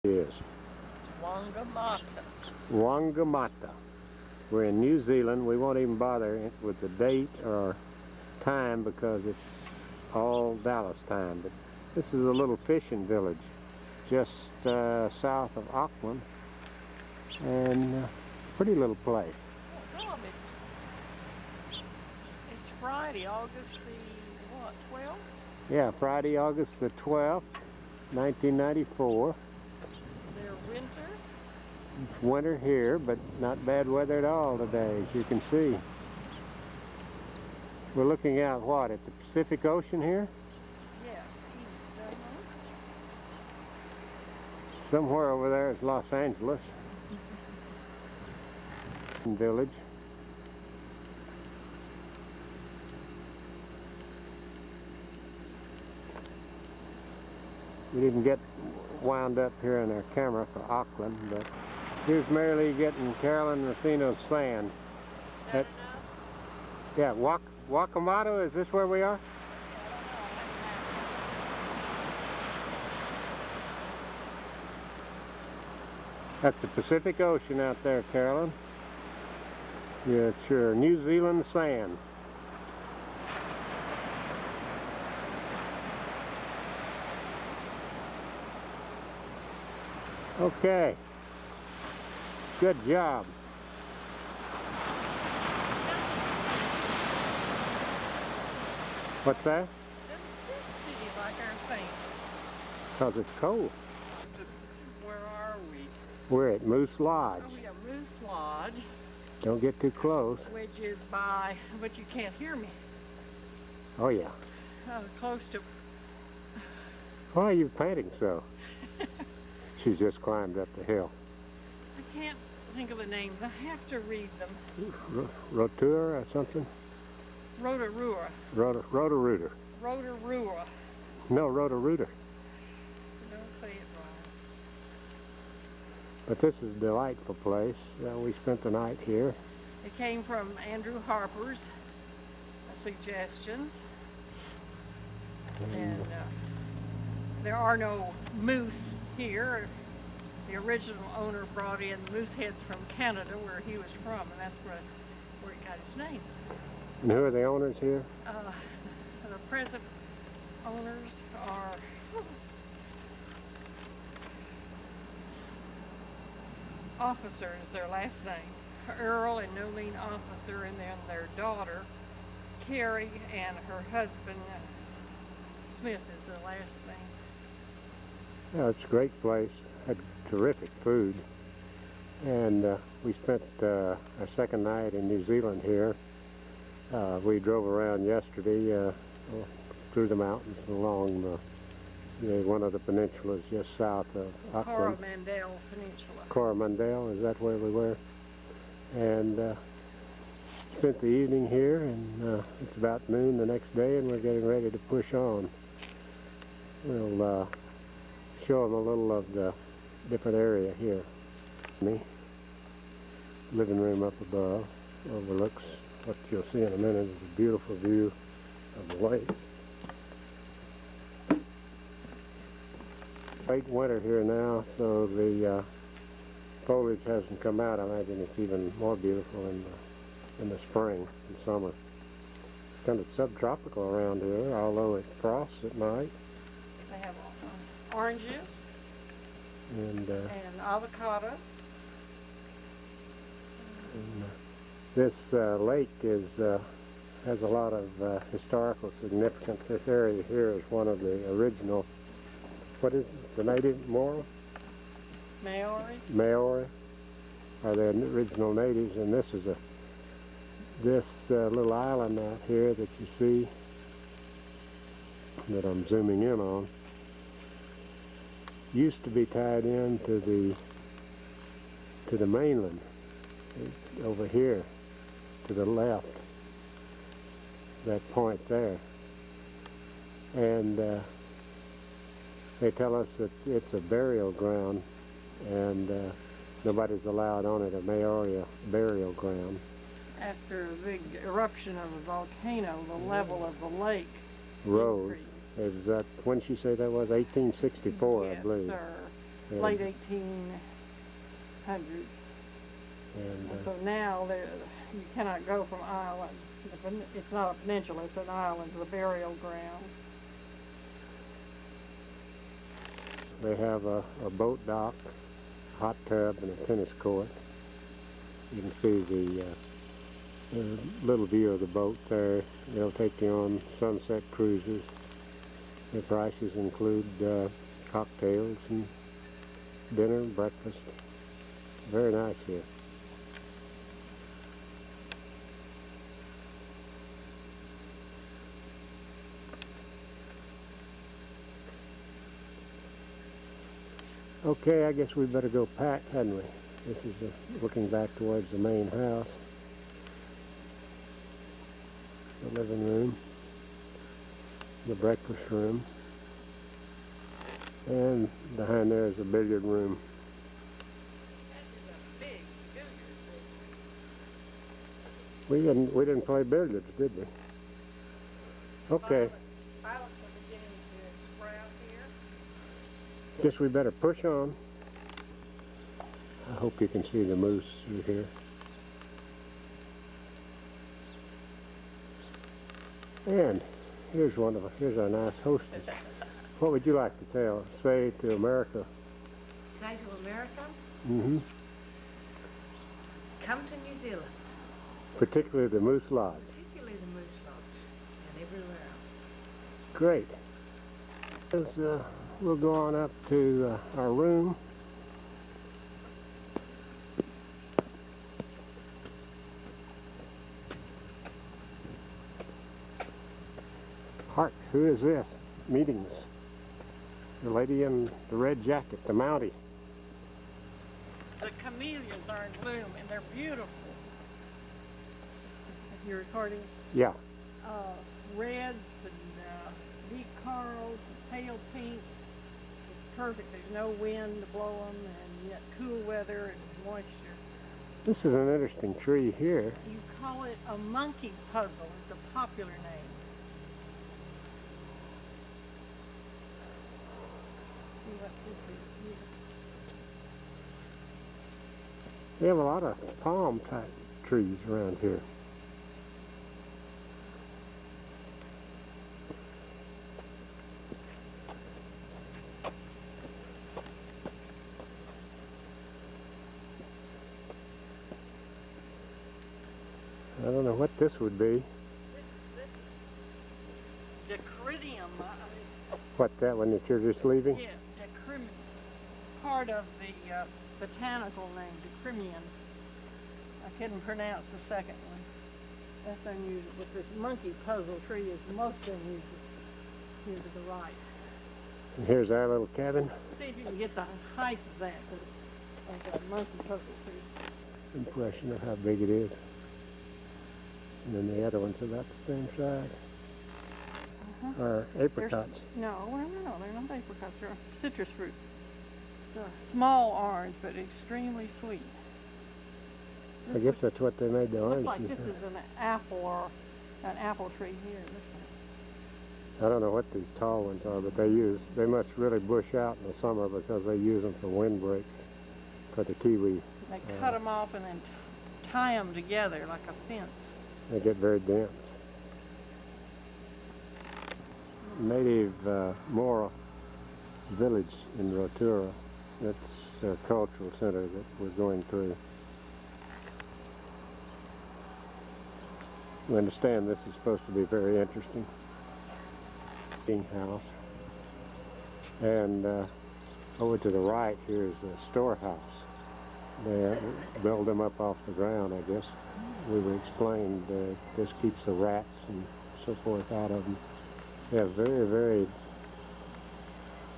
is? Wangamatta. Wangamatta. We're in New Zealand. We won't even bother with the date or time because it's all Dallas time. But this is a little fishing village just south of Auckland, and pretty little place. Oh, Rob, it's Friday, August the, what, 12th? Yeah, Friday, August the 12th, 1994. Their winter. It's winter here, but not bad weather at all today, as you can see. We're looking out, what, at the Pacific Ocean here? Yes, east, Somewhere over there is Los Angeles village. We didn't get wound up here in our camera for Auckland, but here's Mary Lee getting Carolyn Rufino's sand. Yeah, Wakamoto, is this where we are? That's the Pacific Ocean out there, Carolyn. Yeah, it's your New Zealand sand. Okay. Good job. What's that? Doesn't stick to you like our sand. Because it's cold. Where are we? We're at Moose Lodge. Oh, we have Moose Lodge, Don't get too close. which is by, but you can't hear me, Oh, yeah. close to, Why are you panting so? She's just climbed up the hill. I can't think of the names. I have to read them. Rotorua or something? Rotorua. Rotorua. Rotorua. No, Rotorua. Don't say it wrong. But this is a delightful place. We spent the night here. It came from Andrew Harper's suggestions. And there are no moose here. The original owner brought in moose heads from Canada, where he was from, and that's where he got his name. And who are the owners here? The present owners are Officer is their last name. Earl and Nolene Officer, and then their daughter, Carrie, and her husband, Smith, is their last name. Yeah, it's a great place. Had terrific food. And we spent our second night in New Zealand here. We drove around yesterday through the mountains along one of the peninsulas just south of Auckland. Coromandel Peninsula. Coromandel, is that where we were? And spent the evening here, and it's about noon the next day, and we're getting ready to push on. We'll show them a little of the different area here. Living room up above overlooks what you'll see in a minute is a beautiful view of the lake. Late winter here now, so the foliage hasn't come out. I imagine it's even more beautiful in the spring and summer. It's kind of subtropical around here, although it frosts at night. They have oranges And avocados. this lake has a lot of historical significance. This area here is one of the original, what is it, the native Maori? Maori are the original natives, and this is this little island out here that you see, that I'm zooming in on, used to be tied in to the mainland over here to the left, that point there. And they tell us that it's a burial ground, and nobody's allowed on it, a Maori burial ground. After a big eruption of a volcano, the level of the lake Rose. increased. Is that, when she say that was? 1864, yes, I believe. Sir. And, late 1800s. And So now you cannot go from island. It's not a peninsula, it's an island, the burial ground. they have a boat dock, hot tub, and a tennis court. You can see the little view of the boat there. They'll take you on sunset cruises. The prices include cocktails and dinner, breakfast. Very nice here. Okay, I guess we better go pack, hadn't we? This is looking back towards the main house. The living room, the breakfast room, and behind there is a billiard room. We didn't play billiards, did we? Okay. Violets are beginning to sprout here. Guess we better push on. I hope you can see the moose through here. And here's our nice hostess. What would you like to say to America? Say to America, Mm-hmm. come to New Zealand, Particularly the Moose Lodge. particularly the Moose Lodge, and everywhere else. Great. We'll go on up to our room. Hark, who is this? Meetings. The lady in the red jacket, the Mountie. The camellias are in bloom and they're beautiful. You're recording? Yeah. Reds and deep corals, pale pink. It's perfect. There's no wind to blow them, and yet cool weather and moisture. This is an interesting tree here. You call it a monkey puzzle. It's a popular name. See what this is here. We have a lot of palm type trees around here. I don't know what this would be. Dacrydium. What, that one that you're just leaving? Yes, dacrydium. Part of the botanical name, dacrymium. I couldn't pronounce the second one. That's unusual, but this monkey puzzle tree is most unusual. Here to the right. And here's our little cabin. See if you can get the height of that, 'cause it's like a monkey puzzle tree. Impression of how big it is. And then the other one's about the same size. Are apricots. No, they're not apricots. They're citrus fruit. They're small orange, but extremely sweet. I guess that's what they made the Looks orange. like this is an apple or an apple tree here. I don't know what these tall ones are, but they must really bush out in the summer because they use them for windbreaks for the kiwi. They cut them off and then tie them together like a fence. They get very dense. Native Mora village in Rotorua. That's their cultural center that we're going through. We understand this is supposed to be very interesting. House. And over to the right here is a storehouse. They build them up off the ground, I guess. We were explained this keeps the rats and so forth out of them. They have very, very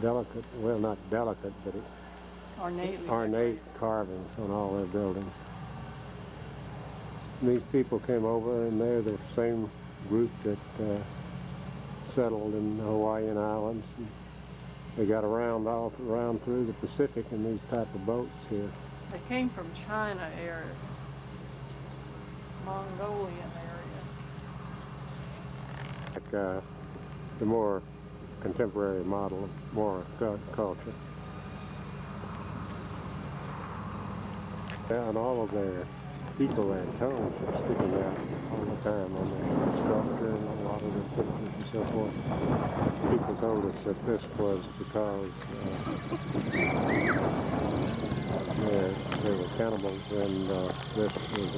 delicate, well, not delicate, but ornate carvings on all their buildings. And these people came over, and they're the same group that settled in the Hawaiian Islands. And they got around through the Pacific in these type of boats here. They came from China area, Mongolian area. Like the more contemporary model of Mora culture. Yeah, and all of their people and tongues are sticking out all the time on their sculpture and a lot of their pictures and so forth. People told us that this was because they were cannibals, and this was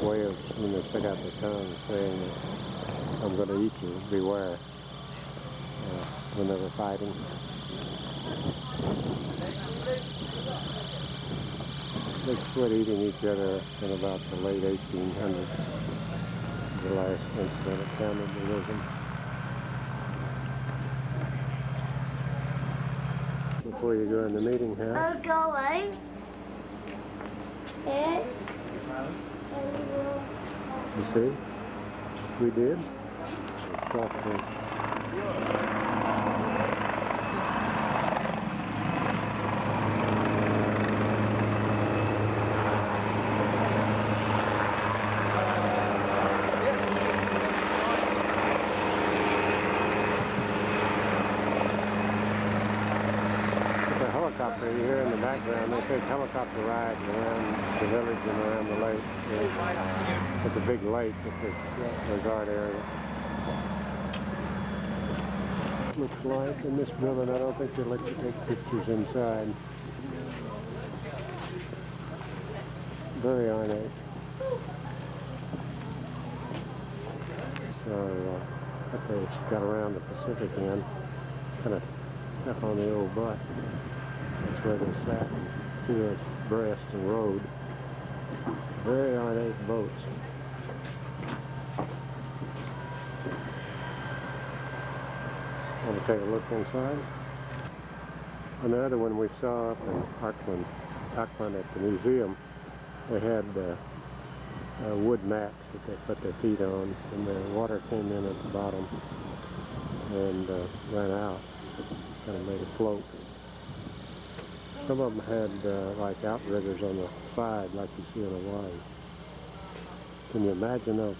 a way of, when they stick out their tongue, saying that I'm going to eat you, beware, when they were fighting. They quit eating each other in about the late 1800s, the last incident of cannibalism. Before you go in the meeting house. Going. You see? We did. It's thoughtful. Helicopter you hear in the background. They take helicopter rides around the village and around the lake. It's a big lake at this resort area. Looks like in this building, I don't think they let you take pictures inside. Very ornate. So, what they got around the Pacific end, kind of stuck on the old butt. That's where they sat to us breast and rowed. Very ornate boats. Want to take a look inside? On the other one we saw up in Auckland at the museum, they had wood mats that they put their feet on, and the water came in at the bottom and ran out. Kind of made it float. Some of them had like outriggers on the side, like you see in Hawaii. Can you imagine them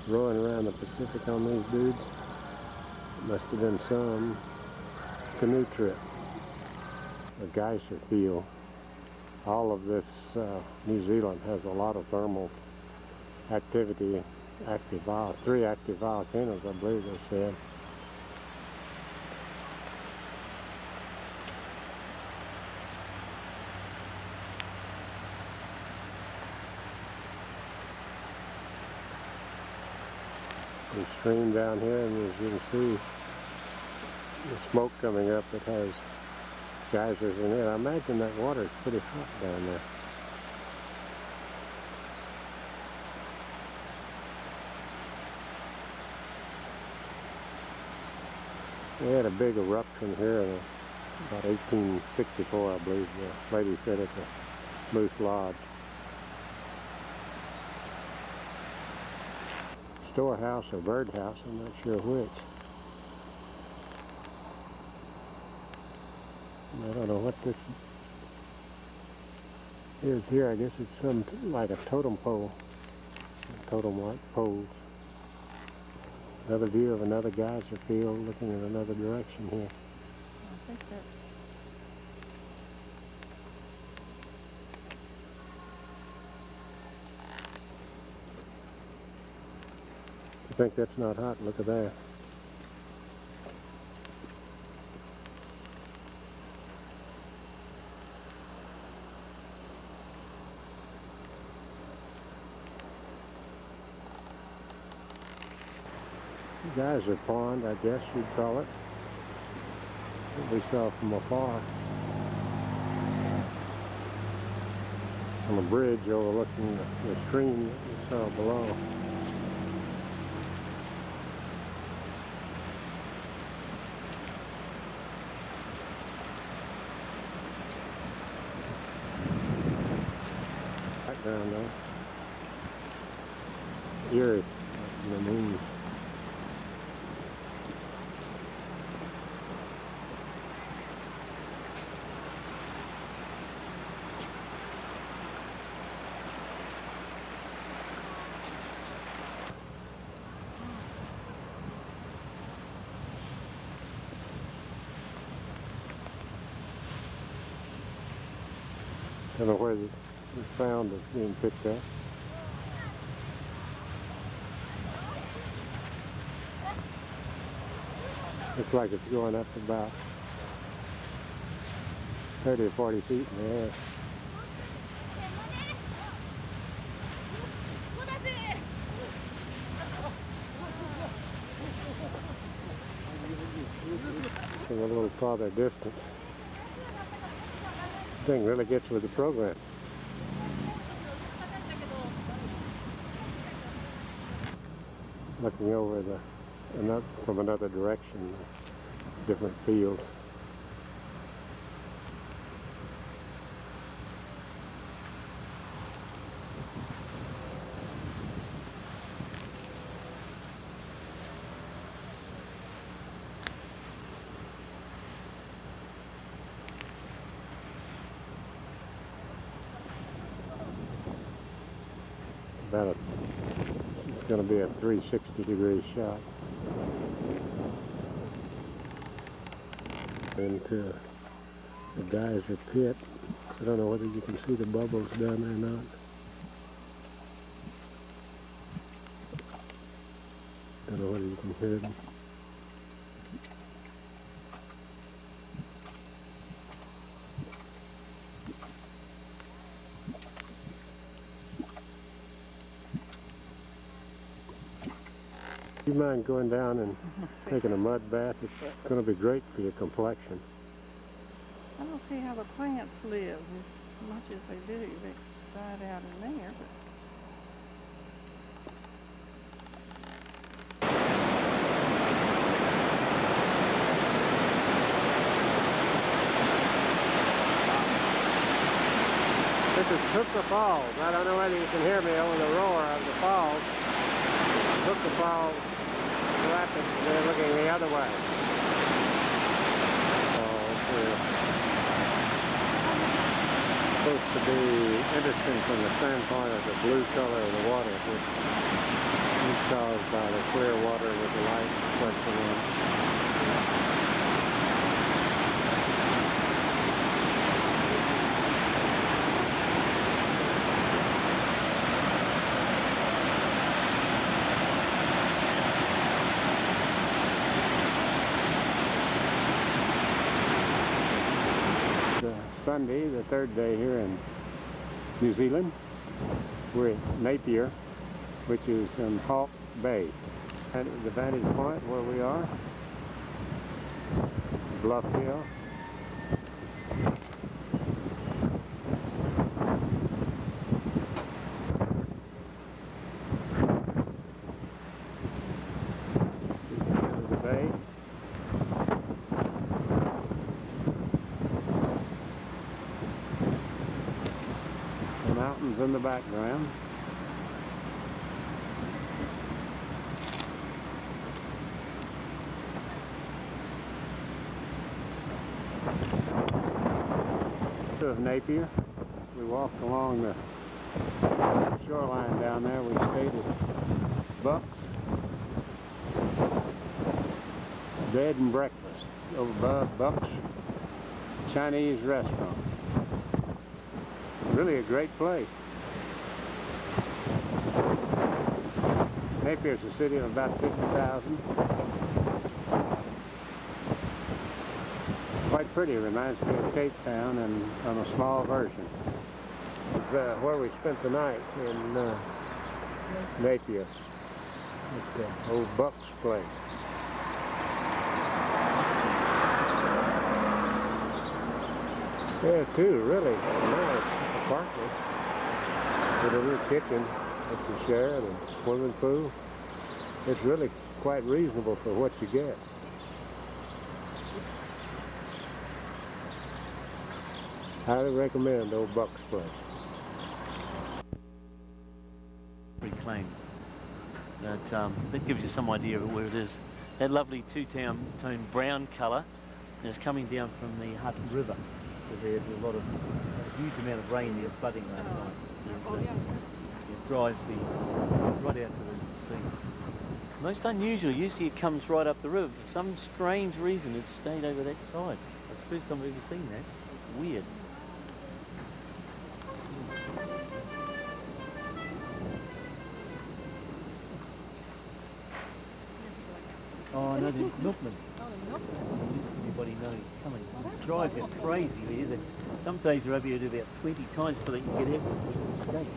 rowing around the Pacific on these dudes? Must have been some canoe trip. The geyser field. All of this New Zealand has a lot of thermal activity. Three active volcanoes, I believe they said. The stream down here, and as you can see the smoke coming up, it has geysers in it. I imagine that water is pretty hot down there. They had a big eruption here in about 1864, I believe. The lady said at the Moose Lodge. Storehouse or birdhouse, I'm not sure which. I don't know what this is here. I guess it's some like a totem pole. Totem-like poles. Another view of another geyser field looking in another direction here. I think that's... I think that's not hot. Look at that. Geyser pond, I guess you'd call it. That we saw from afar. On a bridge overlooking the stream that we saw below. Background though. Eerie, like the moon. don't know where the sound is being picked up. Looks like it's going up about 30 or 40 feet in the air. From a little farther distance. This thing really gets with the program. Looking over from another direction, different fields. It's going to be a 360-degree shot into the geyser pit. I don't know whether you can see the bubbles down there or not. Don't know whether you can hear them. Do you mind going down and taking a mud bath? It's going to be great for your complexion. I don't see how the plants live as much as they do. They died out in there, but this is Hooker Falls. I don't know whether you can hear me over the roar of the falls. Hooker Falls Rapids, they're looking the other way. It's supposed to be interesting from the standpoint of the blue color of the water, which is caused by the clear water with the light reflecting in. Sunday, the third day here in New Zealand. We're at Napier, which is in Hawke Bay. And the vantage point where we are, Bluff Hill. The bay. Mountains in the background. Of Napier. We walked along the shoreline down there. We stayed at Buck's Bed and Breakfast over above Buck's Chinese restaurant. Really a great place. Napier's a city of about 50,000. Quite pretty. Reminds me of Cape Town and on a small version. It's where we spent the night in Napier. It's the old Buck's place. Yeah, too, really nice apartment with a little kitchen that you share and a swimming pool. It's really quite reasonable for what you get. Highly recommend old Buck's place. Reclaimed. That gives you some idea of where it is. That lovely two-tone brown colour is coming down from the Hutton River. There's a huge amount of rain there flooding last night. It drives right out to the sea. Most unusual, usually it comes right up the river. For some strange reason it stayed over that side. It's the first time I've ever seen that. Weird. No, the milkman. Oh, the milkman. Everybody knows coming. Drive you crazy there. Some days you're over here about 20 times before they can get out with the escape.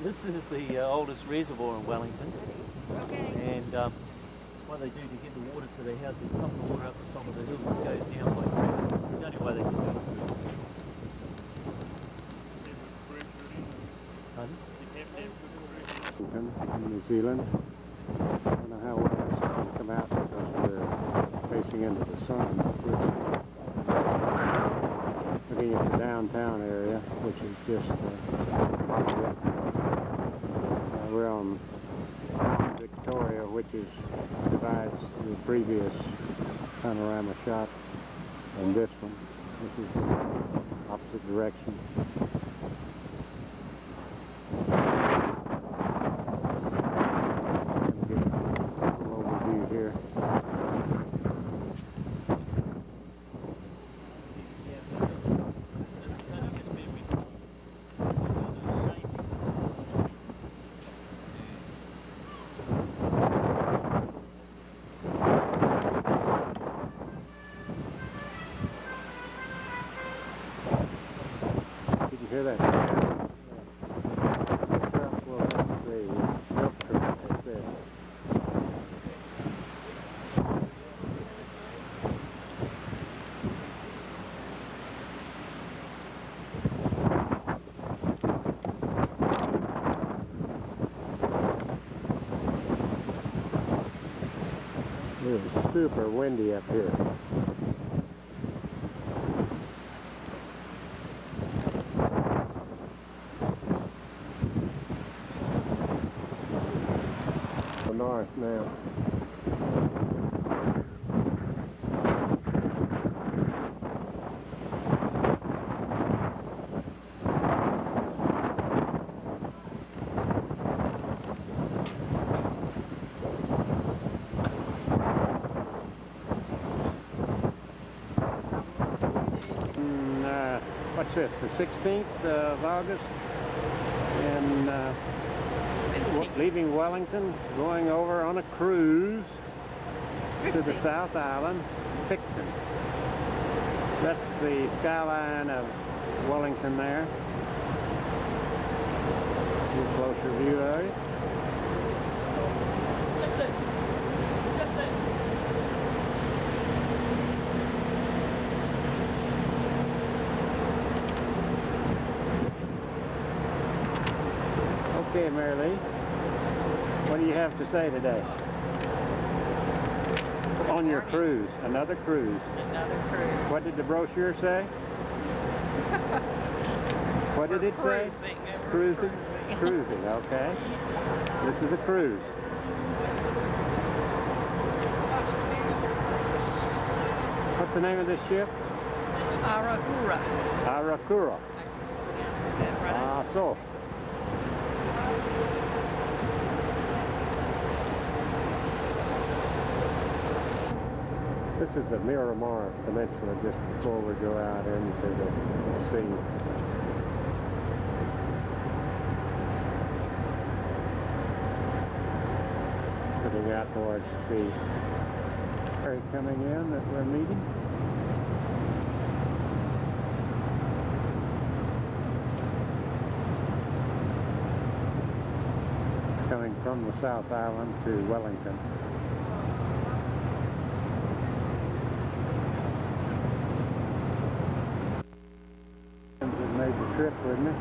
This is the oldest reservoir in Wellington. Okay. And what they do to get the water to their house is pump the water up the top of the hill and it goes down by gravity. It's the only way they can do it. Pardon? In New Zealand. I don't know how well it's going to come out because we're facing into the sun. We're looking at the downtown area, which is just we're on Victoria, which divides the previous panorama shot and this one. This is the opposite direction. Hear that? Well, that's the milk truck. That's it. It is super windy up here. North now. What's this? The 16th of August, and leaving Wellington, going over on a cruise to the South Island, Picton. That's the skyline of Wellington there. A closer view of it. Okay, Mary Lee, what do you have to say today? On your cruise, another cruise. Another cruise. What did the brochure say? What did it say? Cruising. Cruising, okay. This is a cruise. What's the name of this ship? Arakura. Arakura. Ah, so. This is the Miramar Peninsula just before we go out into the sea. Looking out towards the sea. Ferry coming in that we're meeting. It's coming from the South Island to Wellington. Made the trip with me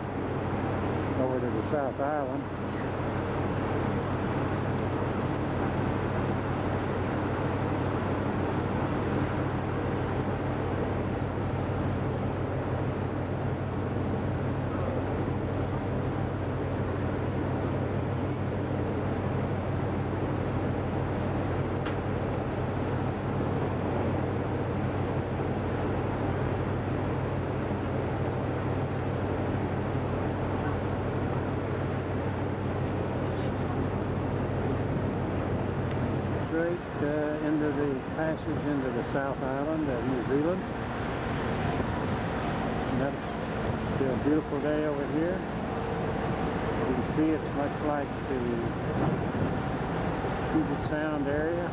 over to the South Island. Into the passage into the South Island of New Zealand. And that's still a beautiful day over here. You can see it's much like the Puget Sound area.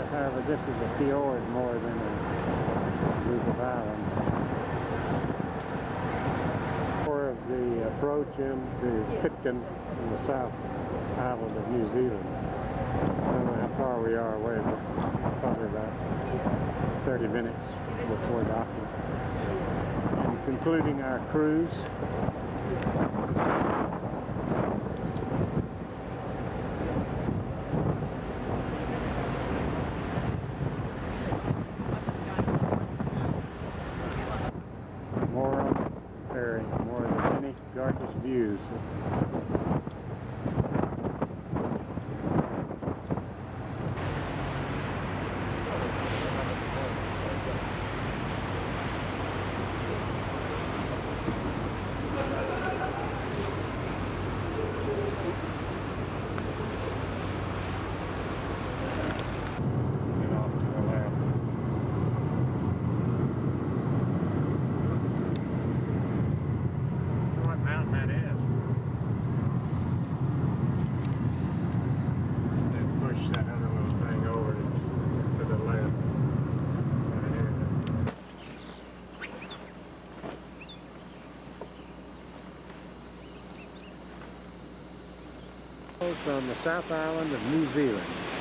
However, this is a fjord more than a group of islands. More of the approach into Pitcairn in the South Island of New Zealand. I don't know how far we are away, but probably about 30 minutes before docking. And concluding our cruise. More on the ferry, more of the many gorgeous views. From the South Island of New Zealand.